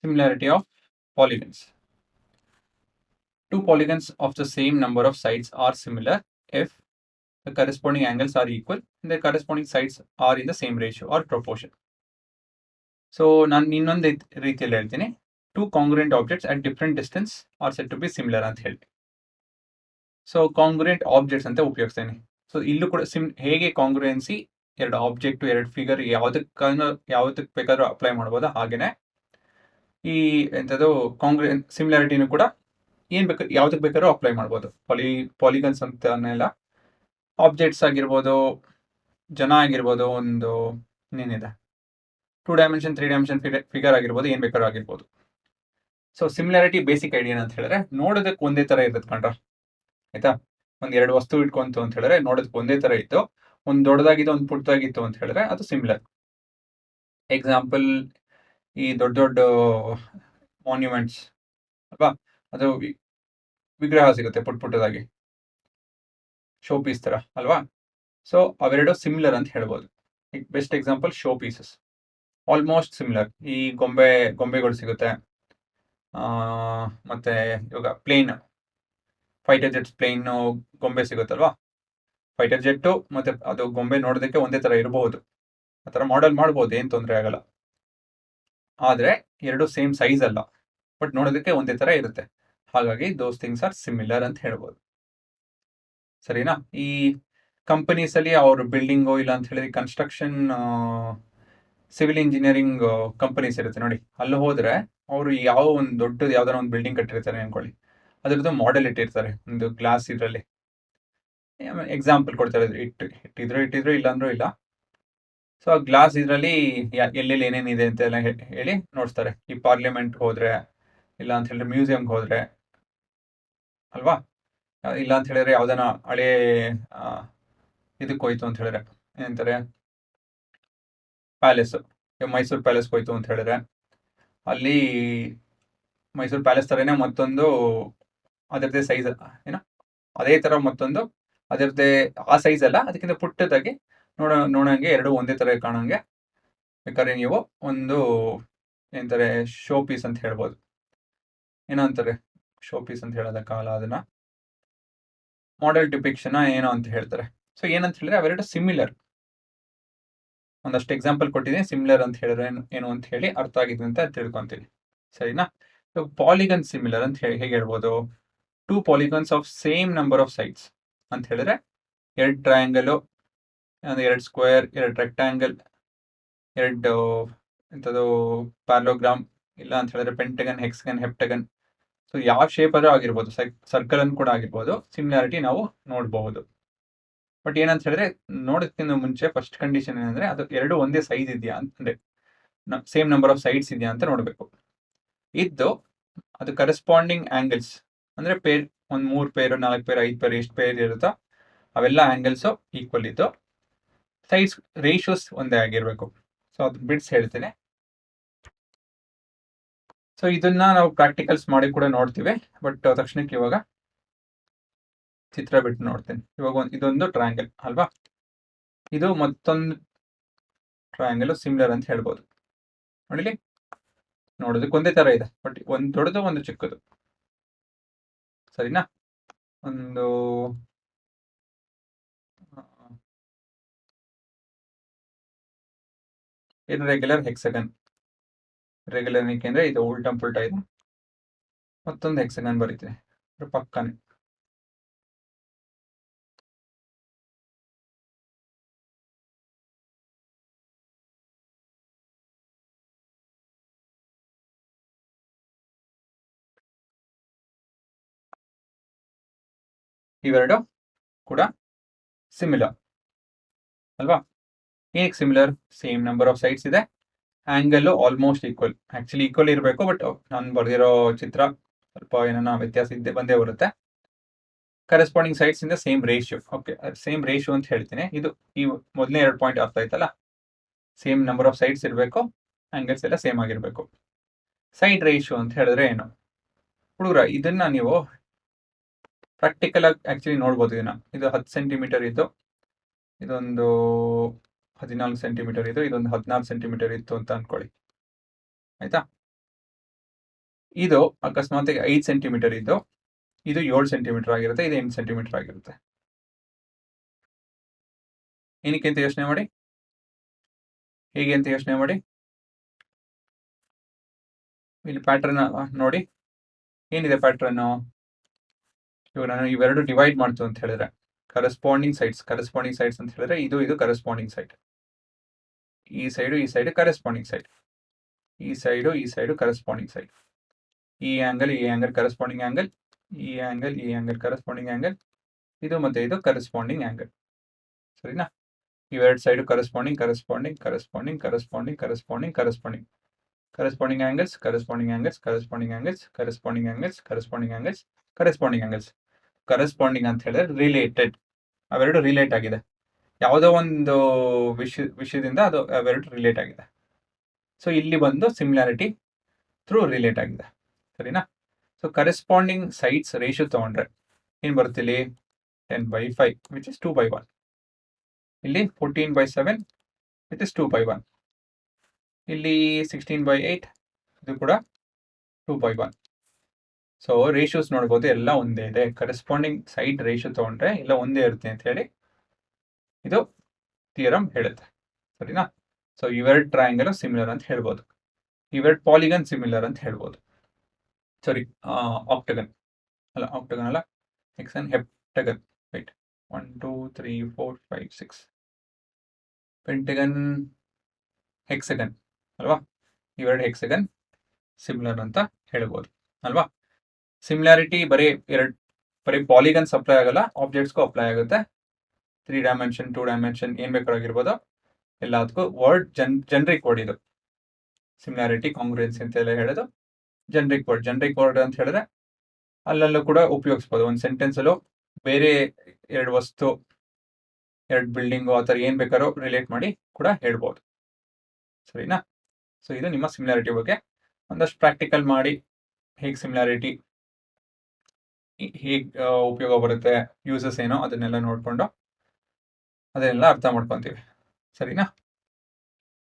Similarity of polygons. Two polygons of the same number of sides are similar if the corresponding angles are equal and the corresponding sides are in the same ratio or proportion. So ನಾನು ಇನ್ನೊಂದು ರೀತಿಯಲ್ಲಿ ಹೇಳ್ತೀನಿ, two congruent objects at different distance are set to be similar ಅಂತ ಹೇಳಿ. So ಕಾಂಗ್ರುಯೆಂಟ್ objects ಅಂತ ಉಪಯೋಗಿಸ್ತೇನೆ. So ಇಲ್ಲೂ ಕೂಡ ಹೇಗೆ ಕಾಂಗ್ರುಯೆನ್ಸಿ ಎರಡು ಆಬ್ಜೆಕ್ಟ್ ಎರಡು ಫಿಗರ್ ಯಾವುದಕ್ಕೆ ಬೇಕಾದ್ರೂ ಅಪ್ಲೈ ಮಾಡ್ಬೋದು, ಹಾಗೇನೆ ಈ ಎಂಥದ್ದು ಸಿಮಿಲಾರಿಟಿನೂ ಕೂಡ ಏನ್ ಬೇಕು ಯಾವ್ದಕ್ಕೆ ಬೇಕಾದ್ರೂ ಅಪ್ಲೈ ಮಾಡ್ಬೋದು. ಪಾಲಿಗನ್ಸ್ ಅಂತಾನೆಲ್ಲ ಆಬ್ಜೆಕ್ಟ್ಸ್ ಆಗಿರ್ಬೋದು, ಜನ ಆಗಿರ್ಬೋದು, ಒಂದು ಏನಿದೆ 2 ಡೈಮೆನ್ಷನ್ 3 ಡೈಮೆನ್ಷನ್ ಫಿಗರ್ ಆಗಿರ್ಬೋದು, ಏನ್ ಬೇಕಾದ್ರೂ ಆಗಿರ್ಬೋದು. ಸೊ ಸಿಮಿಲಾರಿಟಿ ಬೇಸಿಕ್ ಐಡಿಯಾ ಅಂತ ಹೇಳಿದ್ರೆ ನೋಡೋದಕ್ಕೆ ಒಂದೇ ತರ ಇರುತ್ತೆ ಕಂಡ್ರ, ಆಯ್ತಾ. ಒಂದ್ ಎರಡು ವಸ್ತು ಇಟ್ಕೊಂತು ಅಂತ ಹೇಳಿದ್ರೆ ನೋಡೋದಕ್ಕೆ ಒಂದೇ ತರ ಇತ್ತು, ಒಂದ್ ದೊಡ್ಡದಾಗಿತ್ತು ಒಂದ್ ಪುಟ್ಟದಾಗಿತ್ತು ಅಂತ ಹೇಳಿದ್ರೆ ಅದು ಸಿಮಿಲರ್. ಎಕ್ಸಾಂಪಲ್, ಈ ದೊಡ್ಡ ದೊಡ್ಡ ಮಾನ್ಯುಮೆಂಟ್ಸ್ ಅಲ್ವಾ, ಅದು ವಿಗ್ರಹ ಸಿಗುತ್ತೆ ಪುಟ್ಟದಾಗಿ, ಶೋ ಪೀಸ್ ತರ ಅಲ್ವಾ. ಸೊ ಅವೆರಡು ಸಿಮಿಲರ್ ಅಂತ ಹೇಳ್ಬೋದು. Best example show pieces, almost similar. ಈ ಗೊಂಬೆಗಳು ಸಿಗುತ್ತೆ, ಮತ್ತೆ ಇವಾಗ ಪ್ಲೇನ್ ಫೈಟರ್ ಜೆಟ್ಸ್ ಪ್ಲೇನ್ ಗೊಂಬೆ ಸಿಗುತ್ತಲ್ವಾ. ಫೈಟರ್ ಜೆಟ್ಟು ಮತ್ತೆ ಅದು ಗೊಂಬೆ ನೋಡೋದಕ್ಕೆ ಒಂದೇ ತರ ಇರಬಹುದು, ಆ ತರ ಮಾಡೆಲ್ ಮಾಡ್ಬೋದು, ಏನ್ ತೊಂದರೆ ಆಗಲ್ಲ. ಆದ್ರೆ ಎರಡು ಸೇಮ್ ಸೈಜ್ ಅಲ್ಲ, ಬಟ್ ನೋಡೋದಕ್ಕೆ ಒಂದೇ ತರ ಇರುತ್ತೆ. ಹಾಗಾಗಿ ದೋಸ್ ಥಿಂಗ್ಸ್ ಆರ್ ಸಿಮಿಲರ್ ಅಂತ ಹೇಳ್ಬೋದು. ಸರಿನಾ. ಈ ಕಂಪನೀಸ್ ಅಲ್ಲಿ ಅವ್ರ ಬಿಲ್ಡಿಂಗು ಇಲ್ಲ ಅಂತ ಹೇಳಿದ್ರೆ ಕನ್ಸ್ಟ್ರಕ್ಷನ್ ಸಿವಿಲ್ ಇಂಜಿನಿಯರಿಂಗ್ ಕಂಪನೀಸ್ ಇರುತ್ತೆ ನೋಡಿ, ಅಲ್ಲಿ ಹೋದ್ರೆ ಅವರು ಯಾವ ಒಂದು ದೊಡ್ಡದು ಯಾವ್ದಾರ ಒಂದು ಬಿಲ್ಡಿಂಗ್ ಕಟ್ಟಿರ್ತಾರೆ ಅನ್ಕೊಳ್ಳಿ, ಅದ್ರದ್ದು ಮಾಡೆಲ್ ಇಟ್ಟಿರ್ತಾರೆ ಒಂದು ಗ್ಲಾಸ್ ಇದರಲ್ಲಿ. ಎಕ್ಸಾಂಪಲ್ ಕೊಡ್ತಾರೆ, ಇಟ್ಟಿದ್ರು ಇಲ್ಲಾಂದ್ರೂ ಇಲ್ಲ. ಸೊ ಆ ಗ್ಲಾಸ್ ಇದರಲ್ಲಿ ಎಲ್ಲೆಲ್ಲಿ ಏನೇನಿದೆ ಅಂತೆಲ್ಲ ಹೇಳಿ ನೋಡ್ತಾರೆ. ಈ ಪಾರ್ಲಿಮೆಂಟ್ ಹೋದ್ರೆ, ಇಲ್ಲ ಅಂತ ಹೇಳಿದ್ರೆ ಮ್ಯೂಸಿಯಂಗೆ ಹೋದ್ರೆ ಅಲ್ವಾ, ಇಲ್ಲ ಅಂತ ಹೇಳಿದ್ರೆ ಯಾವ್ದಾನ ಹಳೇ ಇದಕ್ಕೆ ಹೋಯ್ತು ಅಂತ ಹೇಳಿದ್ರೆ ಏನಂತಾರೆ, ಪ್ಯಾಲೇಸ್, ಮೈಸೂರು ಪ್ಯಾಲೇಸ್ ಹೋಯ್ತು ಅಂತ ಹೇಳಿದ್ರೆ ಅಲ್ಲಿ ಮೈಸೂರು ಪ್ಯಾಲೇಸ್ ತರನೇ ಮತ್ತೊಂದು ಅದರದ್ದೇ ಸೈಜ್ ಏನೋ ಅದೇ ತರ ಮತ್ತೊಂದು ಅದರದ್ದೇ ಆ ಸೈಜ್ ಅಲ್ಲ, ಅದಕ್ಕಿಂತ ಪುಟ್ಟದಾಗಿ ನೋಡಂಗೆ ಎರಡು ಒಂದೇ ತರ ಕಾಣಂಗೆ ಬೇಕಾದ್ರೆ ನೀವು ಒಂದು ಏನಂತಾರೆ ಶೋ ಪೀಸ್ ಅಂತ ಹೇಳ್ಬೋದು. ಏನೋ ಅಂತಾರೆ ಶೋ ಪೀಸ್ ಅಂತ ಹೇಳೋದಕ್ಕಾಗಲ್ಲ, ಅದನ್ನ ಮಾಡೆಲ್ ಡಿಪಿಕ್ಷನ್ ಏನೋ ಅಂತ ಹೇಳ್ತಾರೆ. ಸೊ ಏನಂತ ಹೇಳಿದ್ರೆ ಅವೆರಡು ಸಿಮಿಲರ್. ಒಂದಷ್ಟು ಎಕ್ಸಾಂಪಲ್ ಕೊಟ್ಟಿದ್ದೀನಿ, ಸಿಮಿಲರ್ ಅಂತ ಹೇಳಿದ್ರೆ ಏನು ಅಂತ ಹೇಳಿ ಅರ್ಥ ಆಗಿದೆ ಅಂತ ತಿಳ್ಕೊಂತೀನಿ. ಸರಿನಾ. ಪಾಲಿಗನ್ ಸಿಮಿಲರ್ ಅಂತ ಹೇಗೆ ಹೇಳ್ಬೋದು, two polygons of same number of sides ಅಂತ ಹೇಳಿದ್ರೆ ಎರಡು ಟ್ರಯಾಂಗಲ್, ಎರಡು ಸ್ಕ್ವೇರ್, ಎರಡು ರೆಕ್ಟಾಂಗಲ್, ಎರಡು ಎಂಥದ್ದು ಪ್ಯಾರಲೋಗ್ರಾಮ್, ಇಲ್ಲ ಅಂತ ಹೇಳಿದ್ರೆ ಪೆಂಟಗನ್, ಹೆಕ್ಸಗನ್, ಹೆಪ್ಟಗನ್. ಸೊ ಯಾವ ಶೇಪ್ ಆದ್ರೂ ಆಗಿರ್ಬೋದು, ಸರ್ಕಲ್ ಅನ್ನು ಕೂಡ ಆಗಿರ್ಬೋದು, ಸಿಮಿಲಾರಿಟಿ ನಾವು ನೋಡಬಹುದು. ಬಟ್ ಏನಂತ ಹೇಳಿದ್ರೆ ನೋಡೋದಕ್ಕಿಂತ ಮುಂಚೆ ಫಸ್ಟ್ ಕಂಡೀಷನ್ ಏನಂದ್ರೆ ಅದು ಎರಡು ಒಂದೇ ಸೈಜ್ ಇದೆಯಾ ಅಂತಂದ್ರೆ ಸೇಮ್ ನಂಬರ್ ಆಫ್ ಸೈಡ್ಸ್ ಇದೆಯಾ ಅಂತ ನೋಡಬೇಕು. ಇದ್ದು ಅದು ಕರೆಸ್ಪಾಂಡಿಂಗ್ ಆಂಗಲ್ಸ್ ಅಂದ್ರೆ ಪೇರ್, ಒಂದ್ 3 ಪೇರ್ 4 ಪೇರ್ 5 ಪೇರ್ ಎಷ್ಟು ಪೇರ್ ಇರುತ್ತೋ ಅವೆಲ್ಲ ಆಂಗಲ್ಸ್ ಈಕ್ವಲ್ ಇದ್ದು ಸೈಡ್ಸ್ ರೇಷಿಯೋಸ್ ಒಂದೇ ಆಗಿರ್ಬೇಕು. ಸೊ ಅದು ಬಿಡ್ಸ್ ಹೇಳ್ತೇನೆ. ಸೊ ಇದನ್ನ ನಾವು ಪ್ರಾಕ್ಟಿಕಲ್ಸ್ ಮಾಡಿ ಕೂಡ ನೋಡ್ತೀವಿ, ಬಟ್ ತಕ್ಷಣಕ್ಕೆ ಇವಾಗ ಚಿತ್ರ ಬಿಟ್ಟು ನೋಡ್ತೇನೆ. ಇವಾಗ ಇದೊಂದು ಟ್ರಯಾಂಗಲ್ ಅಲ್ವಾ, ಇದು ಮತ್ತೊಂದು ಟ್ರಯಾಂಗಲ್ ಸಿಮಿಲರ್ ಅಂತ ಹೇಳ್ಬೋದು. ನೋಡಿಲಿ, ನೋಡೋದಕ್ಕೆ ಒಂದೇ ತರ ಇದೆ, ಬಟ್ ಒಂದು ದೊಡ್ಡದು ಒಂದು ಚಿಕ್ಕದು. ಸರಿನಾ. ಒಂದು ಇರ್ರೆಗ್ಯುಲರ್ ಹೆಕ್ಸಗನ್, ರೆಗ್ಯುಲರ್ ಏಕೆಂದ್ರೆ ಇದು ಉಲ್ಟಾ ಪುಲ್ಟಾ ಇದೆ, ಮತ್ತೊಂದು ಹೆಕ್ಸಗನ್ ಬರೀತೀನಿ ಪಕ್ಕನೆ. ಇವೆರಡು ಕೂಡ ಸಿಮಿಲರ್ ಅಲ್ವಾ. ಹೇಗೆ similar, same number of sides ಇದೆ, angle almost equal. Actually equal ಇರಬೇಕು, ಬಟ್ ನಾನು ಬರೆದಿರೋ ಚಿತ್ರ ಸ್ವಲ್ಪ ಏನೋ ವ್ಯತ್ಯಾಸ ಬಂದೇ ಬರುತ್ತೆ. ಕರೆಸ್ಪಾಂಡಿಂಗ್ ಸೈಡ್ಸ್ ಇಂದ same ratio. Okay, same ratio ಅಂತ ಹೇಳ್ತೀನಿ. ಇದು ಈ ಮೊದಲನೇ 2 ಪಾಯಿಂಟ್ ಅರ್ಥ ಆಯ್ತಲ್ಲ, ಸೇಮ್ ನಂಬರ್ ಆಫ್ ಸೈಡ್ಸ್ ಇರಬೇಕು, ಆಂಗಲ್ಸ್ ಎಲ್ಲ ಸೇಮ್ ಆಗಿರಬೇಕು. ಸೈಡ್ ರೇಷಿಯೋ ಅಂತ ಹೇಳಿದ್ರೆ ಏನು ಹುಡುಗರ, ಇದನ್ನ ನೀವು ಪ್ರಾಕ್ಟಿಕಲ್ ಆಗಿ ಆಕ್ಚುಲಿ ನೋಡ್ಬೋದು. ಇದು 10 ಸೆಂಟಿಮೀಟರ್ ಇದ್ದು, ಇದೊಂದು 14 ಸೆಂಟಿಮೀಟರ್ ಇದು, ಇದೊಂದು 14 ಸೆಂಟಿಮೀಟರ್ ಇತ್ತು ಅಂತ ಅನ್ಕೊಳ್ಳಿ, ಆಯ್ತಾ. ಇದು ಅಕಸ್ಮಾತ್ 5 ಸೆಂಟಿಮೀಟರ್ ಇದ್ದು ಇದು 7 ಸೆಂಟಿಮೀಟರ್ ಆಗಿರುತ್ತೆ, ಇದು 8 ಸೆಂಟಿಮೀಟರ್ ಆಗಿರುತ್ತೆ. ಏನಕ್ಕೆ ಅಂತ ಯೋಚನೆ ಮಾಡಿ, ಹೇಗೆ ಅಂತ ಯೋಚನೆ ಮಾಡಿ. ಇಲ್ಲಿ ಪ್ಯಾಟರ್ನ್ ನೋಡಿ, ಏನಿದೆ ಪ್ಯಾಟರ್ನ್. ಇವಾಗ ನಾನು ಇವೆರಡು ಡಿವೈಡ್ ಮಾಡ್ತು ಅಂತ ಹೇಳಿದ್ರೆ ಕರೆಸ್ಪಾಂಡಿಂಗ್ ಸೈಡ್ಸ್ ಅಂತ ಹೇಳಿದ್ರೆ ಇದು ಕರೆಸ್ಪಾಂಡಿಂಗ್ ಸೈಡ್, ಈ ಸೈಡ್ ಕರೆಸ್ಪಾಂಡಿಂಗ್ ಸೈಡ್, ಈ ಸೈಡು ಕರೆಸ್ಪಾಂಡಿಂಗ್ ಸೈಡ್, ಈ ಆಂಗಲ್ ಕರೆಸ್ಪಾಂಡಿಂಗ್ ಆಂಗಲ್, ಈ ಆಂಗಲ್ ಕರೆಸ್ಪಾಂಡಿಂಗ್ ಆಂಗಲ್, ಇದು ಮತ್ತೆ ಇದು ಕರೆಸ್ಪಾಂಡಿಂಗ್ ಆಂಗಲ್. ಸರಿನಾ? ಇವೆರಡು ಸೈಡು ಕರೆಸ್ಪಾಂಡಿಂಗ್ ಕರೆಸ್ಪಾಂಡಿಂಗ್ ಅಂತ ಹೇಳಿದ್ರೆ ರಿಲೇಟೆಡ್, ಅವೆರಡು ರಿಲೇಟ್ ಆಗಿದೆ. ಯಾವುದೋ ಒಂದು ವಿಷಯದಿಂದ ಅದು ಅವೆರಡು ರಿಲೇಟ್ ಆಗಿದೆ. ಸೊ ಇಲ್ಲಿ ಬಂದು ಸಿಮಿಲಾರಿಟಿ ಥ್ರೂ ರಿಲೇಟ್ ಆಗಿದೆ. ಸರಿನಾ? ಸೊ ಕರೆಸ್ಪಾಂಡಿಂಗ್ ಸೈಡ್ಸ್ ರೇಷಿಯೋ ತಗೊಂಡ್ರೆ ಏನು ಬರುತ್ತೆ ಇಲ್ಲಿ 10/5 ವಿಚ್ ಇಸ್ 2/1. ಇಲ್ಲಿ 14/7 ವಿಚ್ ಇಸ್ 2/1. ಇಲ್ಲಿ 16/8 ಇದು ಕೂಡ 2/1. ಸೊ ರೇಷಿಯೋಸ್ ನೋಡ್ಬೋದು, ಎಲ್ಲ ಒಂದೇ ಇದೆ. ಕರೆಸ್ಪಾಂಡಿಂಗ್ ಸೈಡ್ ರೇಷಿಯೋ ತಗೊಂಡ್ರೆ ಎಲ್ಲ ಒಂದೇ ಇರುತ್ತೆ ಅಂತ ಹೇಳಿ ಇದು ಥಿಯರಮ್ ಹೇಳುತ್ತೆ. ಸರಿನಾ? ಸೊ ಇವೆರಡು ಟ್ರಯಾಂಗಲ್ ಸಿಮಿಲರ್ ಅಂತ ಹೇಳ್ಬೋದು, ಇವೆರಡು ಪಾಲಿಗನ್ ಸಿಮಿಲರ್ ಅಂತ ಹೇಳ್ಬೋದು. ಸಾರಿ, ಆಕ್ಟಗನ್ ಅಲ್ಲ, ಹೆಕ್ಸನ್, ಹೆಪ್ಟಗನ್. ರೈಟ್, 1 2 3 4 5 6 ಪೆಂಟಗನ್, ಹೆಕ್ಸಗನ್ ಅಲ್ವಾ? ಇವೆರಡು ಹೆಕ್ಸಗನ್ ಸಿಮಿಲರ್ ಅಂತ ಹೇಳ್ಬೋದು ಅಲ್ವಾ? ಸಿಮಿಲಾರಿಟಿ ಬರೀ ಪಾಲಿಗನ್ಸ್ ಅಪ್ಲೈ ಆಗಲ್ಲ, ಆಬ್ಜೆಕ್ಟ್ಸ್ಗೂ ಅಪ್ಲೈ ಆಗುತ್ತೆ. 3 ಡೈಮೆನ್ಷನ್ 2 ಡೈಮೆನ್ಷನ್ ಏನ್ ಬೇಕಾಗಿರ್ಬೋದು ಎಲ್ಲದಕ್ಕೂ ವರ್ಡ್ ಜನರಿಕ್ ವರ್ಡ್ ಇದು. ಸಿಮಿಲಾರಿಟಿ, ಕಾಂಗ್ರುಯೆನ್ಸಿ ಅಂತ ಎಲ್ಲ ಹೇಳೋದು ಜನರಿಕ್ ವರ್ಡ್ ಅಂತ ಹೇಳಿದ್ರೆ ಅಲ್ಲೆಲ್ಲೂ ಕೂಡ ಉಪಯೋಗಿಸ್ಬೋದು. ಒಂದು ಸೆಂಟೆನ್ಸ್ ಅಲ್ಲೂ ಬೇರೆ ಎರಡು ವಸ್ತು, ಎರಡು ಬಿಲ್ಡಿಂಗು ಆ ಥರ ಏನ್ ಬೇಕಾದ್ರೂ ರಿಲೇಟ್ ಮಾಡಿ ಕೂಡ ಹೇಳ್ಬೋದು. ಸರಿನಾ? ಸೊ ಇದು ನಿಮ್ಮ ಸಿಮಿಲಾರಿಟಿ ಬಗ್ಗೆ ಒಂದಷ್ಟು ಪ್ರಾಕ್ಟಿಕಲ್ ಮಾಡಿ ಹೇಗೆ ಸಿಮಿಲಾರಿಟಿ ಹೇಗೆ ಉಪಯೋಗ ಬರುತ್ತೆ, ಯೂಸಸ್ ಏನೋ ಅದನ್ನೆಲ್ಲ ನೋಡ್ಕೊಂಡು ಅದನ್ನೆಲ್ಲ ಅರ್ಥ ಮಾಡ್ಕೊತೀವಿ. ಸರಿನಾ?